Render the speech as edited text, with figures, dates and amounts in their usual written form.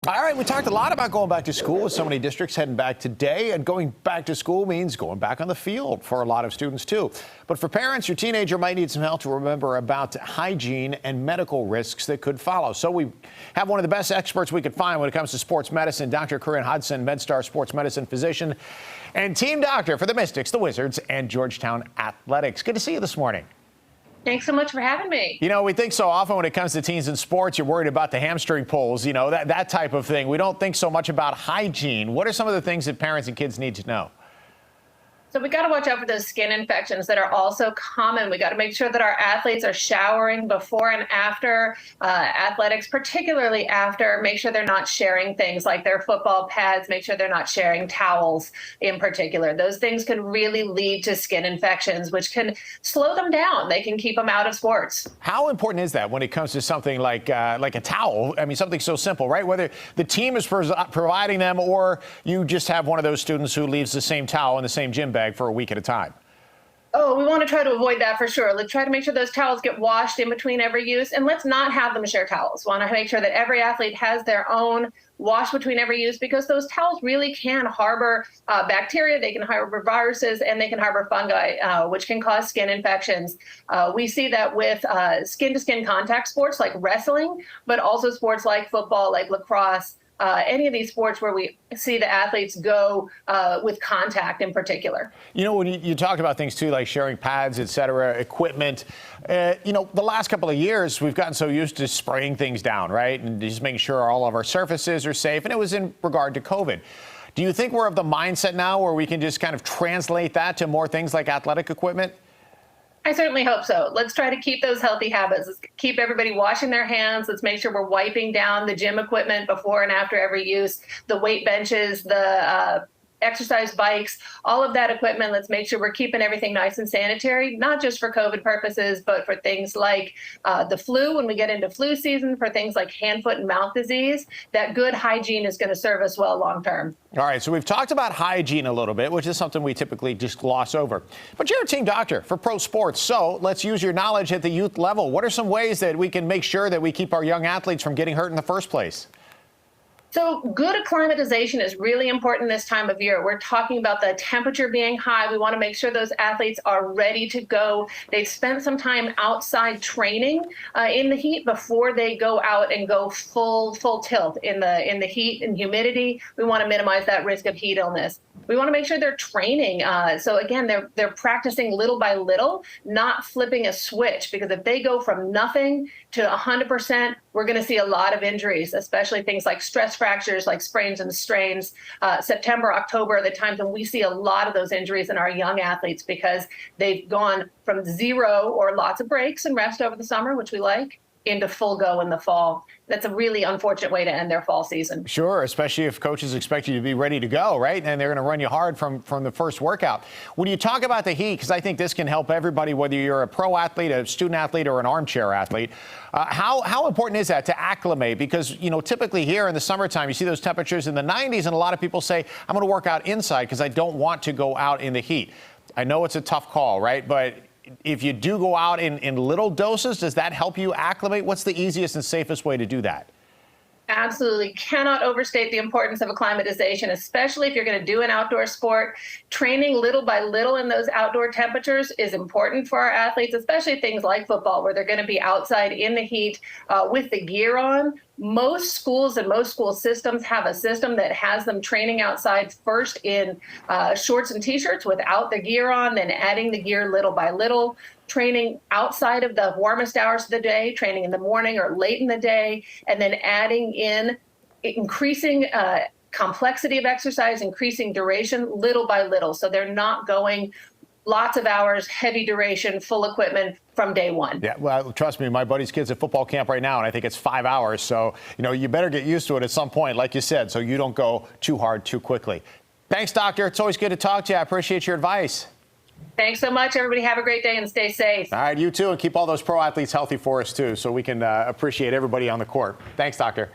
All right, we talked a lot about going back to school with so many districts heading back today, and going back to school means going back on the field for a lot of students too. But for parents, your teenager might need some help to remember about hygiene and medical risks that could follow. So we have one of the best experts we could find when it comes to sports medicine, Dr. Korin Hudson, Medstar sports medicine physician and team doctor for the Mystics, the Wizards, and Georgetown Athletics. Good to see you this morning. Thanks so much for having me. You know, we think so often when it comes to teens in sports, you're worried about the hamstring pulls, you know, that type of thing. We don't think so much about hygiene. What are some of the things that parents and kids need to know? So we got to watch out for those skin infections that are also common. We got to make sure that our athletes are showering before and after athletics, particularly after. Make sure they're not sharing things like their football pads. Make sure they're not sharing towels in particular. Those things can really lead to skin infections, which can slow them down. They can keep them out of sports. How important is that when it comes to something like a towel? I mean, something so simple, right? Whether the team is providing them or you just have one of those students who leaves the same towel in the same gym bag for a week at a time. Oh, we want to try to avoid that for sure. Let's try to make sure those towels get washed in between every use, and let's not have them share towels. We want to make sure that every athlete has their own wash between every use, because those towels really can harbor bacteria, they can harbor viruses, and they can harbor fungi, which can cause skin infections. We see that with skin-to-skin contact sports like wrestling, but also sports like football, like lacrosse, any of these sports where we see the athletes go with contact in particular. You know, when you talk about things too, like sharing pads, et cetera, equipment, you know, the last couple of years, we've gotten so used to spraying things down, right? And just making sure all of our surfaces are safe. And it was in regard to COVID. Do you think we're of the mindset now where we can just kind of translate that to more things like athletic equipment? I certainly hope so. Let's try to keep those healthy habits. Let's keep everybody washing their hands. Let's make sure we're wiping down the gym equipment before and after every use, the weight benches, the exercise bikes, all of that equipment. Let's make sure we're keeping everything nice and sanitary, not just for COVID purposes, but for things like the flu, when we get into flu season, for things like hand, foot, and mouth disease. That good hygiene is going to serve us well long term. All right, so we've talked about hygiene a little bit, which is something we typically just gloss over. But you're a team doctor for pro sports, so let's use your knowledge at the youth level. What are some ways that we can make sure that we keep our young athletes from getting hurt in the first place? So good acclimatization is really important this time of year. We're talking about the temperature being high. We want to make sure those athletes are ready to go. They've spent some time outside training in the heat before they go out and go full tilt in the heat and humidity. We want to minimize that risk of heat illness. We want to make sure they're training. So again, they're practicing little by little, not flipping a switch, because if they go from nothing to 100%, we're going to see a lot of injuries, especially things like stress fractures, like sprains and strains. September, October are the times when we see a lot of those injuries in our young athletes, because they've gone from zero or lots of breaks and rest over the summer, which we like, into full go in the fall. That's a really unfortunate way to end their fall season. Sure, especially if coaches expect you to be ready to go, right? And they're going to run you hard from the first workout. When you talk about the heat, because I think this can help everybody, whether you're a pro athlete, a student athlete, or an armchair athlete, how important is that to acclimate? Because, you know, typically here in the summertime, you see those temperatures in the 90s, and a lot of people say, I'm going to work out inside because I don't want to go out in the heat. I know it's a tough call, right? But if you do go out in little doses, does that help you acclimate? What's the easiest and safest way to do that? Absolutely. Cannot overstate the importance of acclimatization, especially if you're going to do an outdoor sport. Training little by little in those outdoor temperatures is important for our athletes, especially things like football, where they're going to be outside in the heat with the gear on. Most schools and most school systems have a system that has them training outside first in shorts and T-shirts without the gear on, then adding the gear little by little, training outside of the warmest hours of the day, training in the morning or late in the day, and then adding in increasing complexity of exercise, increasing duration little by little. So they're not going lots of hours, heavy duration, full equipment from day one. Yeah, well, trust me, my buddy's kid's at football camp right now, and I think it's 5 hours. So, you know, you better get used to it at some point, like you said, so you don't go too hard too quickly. Thanks, doctor. It's always good to talk to you. I appreciate your advice. Thanks so much, everybody. Have a great day and stay safe. All right, you too, and keep all those pro athletes healthy for us, too, so we can appreciate everybody on the court. Thanks, doctor.